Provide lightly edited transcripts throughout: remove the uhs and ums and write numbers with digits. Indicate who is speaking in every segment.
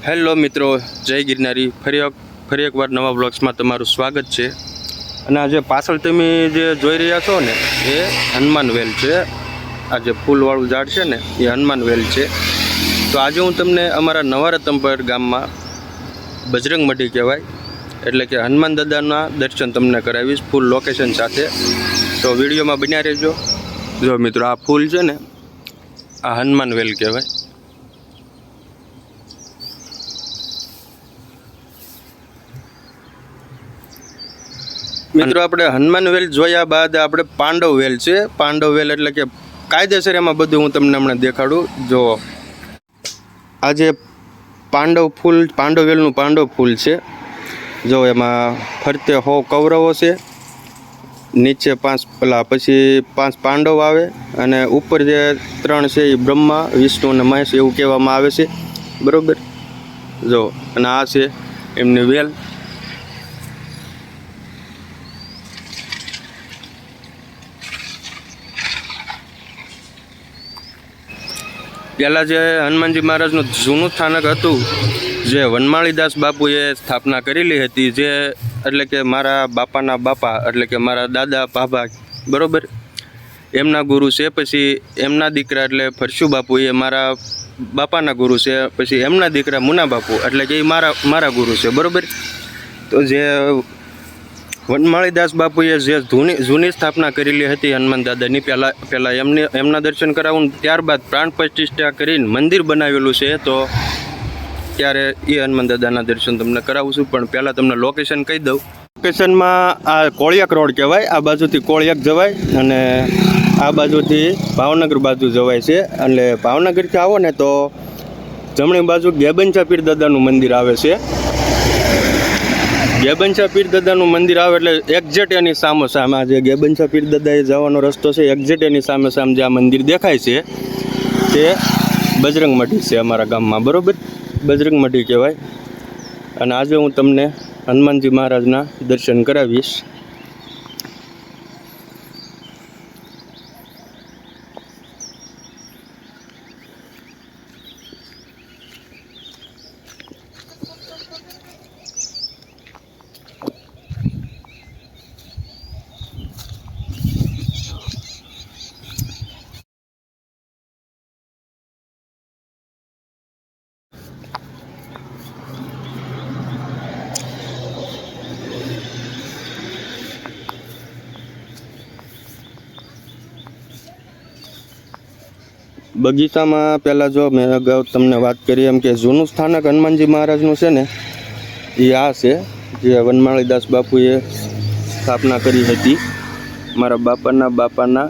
Speaker 1: Hello મિત્રો, જય ગિરનારી. ફરી એકવાર નવા બ્લોગ્સમાં તમારું સ્વાગત છે. અને આજે પાછળ તમે જે જોઈ રહ્યા છો ને એ હનુમાન વેલ છે. આ જે ફૂલવાળું ઝાડ છે ને એ હનુમાન વેલ છે. તો આજે હું તમને અમારા નવા રતનપર ગામમાં બજરંગ મઢી કહેવાય એટલે કે હનુમાન દાદાના દર્શન તમને કરાવીશ ફૂલ લોકેશન સાથે. તો વિડીયોમાં બન્યા રહેજો. જો મિત્રો, આ ફૂલ છે ને આ હનુમાન વેલ કહેવાય. મિત્રો, આપણે હનુમાન વેલ જોયા બાદ આપણે પાંડવ વેલ છે. પાંડવ વેલ એટલે કે કાયદેસર એમાં બધું હું તમને હમણાં દેખાડું. જો આ જે પાંડવ વેલનું પાંડવ ફૂલ છે. જો એમાં ફરતે 100 કૌરવો છે, નીચે 5 પાંડવ આવે અને ઉપર જે 3 છે એ બ્રહ્મા, વિષ્ણુ અને મહેશ એવું કહેવામાં આવે છે. બરોબર. જો અને આ છે એમની વેલ. પહેલાં જે હનુમાનજી મહારાજનું જૂનું સ્થાનક હતું, જે વનમાળીદાસ બાપુએ સ્થાપના કરેલી હતી, જે એટલે કે મારા બાપાના બાપા એટલે કે મારા દાદા ભાભા, બરાબર, એમના ગુરુ છે. પછી એમના દીકરા એટલે ફરસુ બાપુ એ મારા બાપાના ગુરુ છે. પછી એમના દીકરા મુના બાપુ એટલે કે એ મારા ગુરુ છે. બરાબર. તો જે વનમાળીદાસ બાપુએ જે જૂની સ્થાપના કરેલી હતી હનુમાન દાદાની, પહેલાં એમના દર્શન કરાવું, ત્યારબાદ પ્રાણ પ્રતિષ્ઠા કરીને મંદિર બનાવેલું છે. તો ત્યારે એ હનુમાન દાદાના દર્શન તમને કરાવું છું. પણ પહેલાં તમને લોકેશન કહી દઉં. લોકેશનમાં આ કોળિયાક રોડ કહેવાય. આ બાજુથી કોળિયાક જવાય અને આ બાજુથી ભાવનગર બાજુ જવાય છે. એટલે ભાવનગરથી આવો ને તો જમણી બાજુ ગેબંચા પીર દાદાનું મંદિર આવે છે. ગેબંચા પીર દાદાનું મંદિર આવે એટલે એક્ઝેક્ટ એની સામે આ જે ગેબંચા પીર દાદાએ જવાનો રસ્તો છે, એક્ઝેક્ટ એની સામે જે આ મંદિર દેખાય છે તે બજરંગ મઢી છે અમારા ગામમાં. બરાબર. બજરંગ મઢી કહેવાય. અને આજે હું તમને હનુમાનજી મહારાજના દર્શન કરાવીશ. બગીચામાં પહેલાં જો મેં અગાઉ તમને વાત કરી એમ કે જૂનું સ્થાનક હનુમાનજી મહારાજનું છે ને એ આ છે, જે વનમાળીદાસ બાપુએ સ્થાપના કરી હતી. મારા બાપાના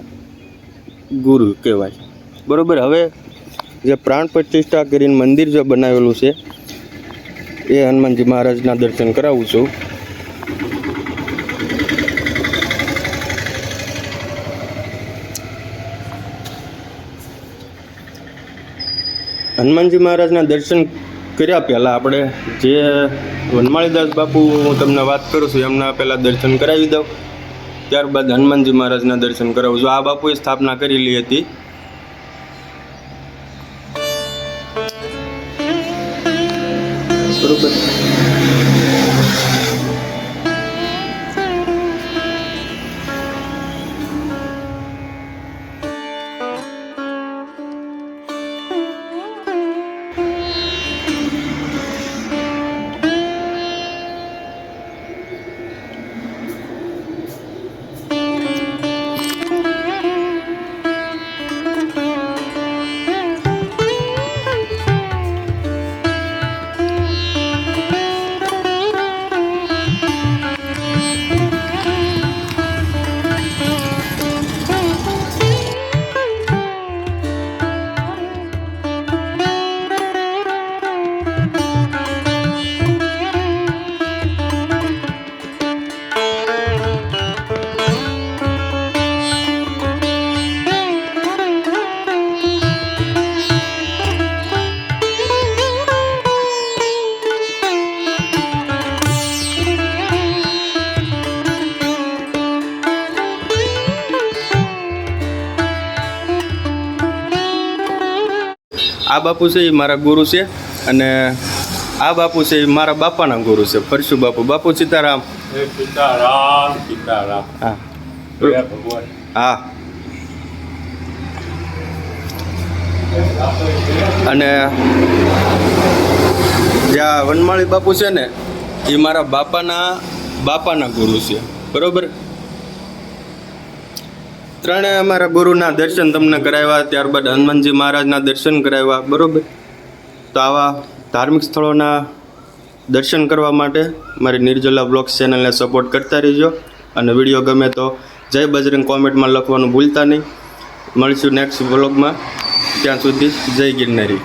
Speaker 1: ગુરુ કહેવાય. બરાબર. હવે જે પ્રાણ પ્રતિષ્ઠા કરીને મંદિર જે બનાવેલું છે એ હનુમાનજી મહારાજના દર્શન કરાવું છું. હનુમાનજી મહારાજના દર્શન કર્યા પહેલાં આપણે જે વનમાળીદાસ બાપુ હું તમને વાત કરું છું એમના પહેલાં દર્શન કરાવી દઉં, ત્યારબાદ હનુમાનજી મહારાજના દર્શન કરાવું છું. આ બાપુએ સ્થાપના કરેલી હતી. બરોબર. આ બાપુ છે એ મારા ગુરુ છે અને આ બાપુ છે એ મારા બાપાના ગુરુ છે, પરશુ બાપુ. બાપુ સીતારામ.
Speaker 2: સીતારામ સીતારામ.
Speaker 1: હા
Speaker 2: જય ભગવાન.
Speaker 1: હા. અને જ્યાં વનમાળી બાપુ છે ને એ મારા બાપાના ગુરુ છે, બરોબર. ત્રણેય અમારા ગુરુના દર્શન તમને કરાવ્યા, ત્યારબાદ હનુમાનજી મહારાજના દર્શન કરાવ્યા, બરોબર. તો આવા ધાર્મિક સ્થળોના દર્શન કરવા માટે મારી નિર્જલા બ્લોગ્સ ચેનલને સપોર્ટ કરતા રહેજો. અને વિડીયો ગમે તો જય બજરંગ કોમેન્ટમાં લખવાનું ભૂલતા નહીં. મળીશું નેક્સ્ટ બ્લોગમાં. ત્યાં સુધી જય ગિરનારી.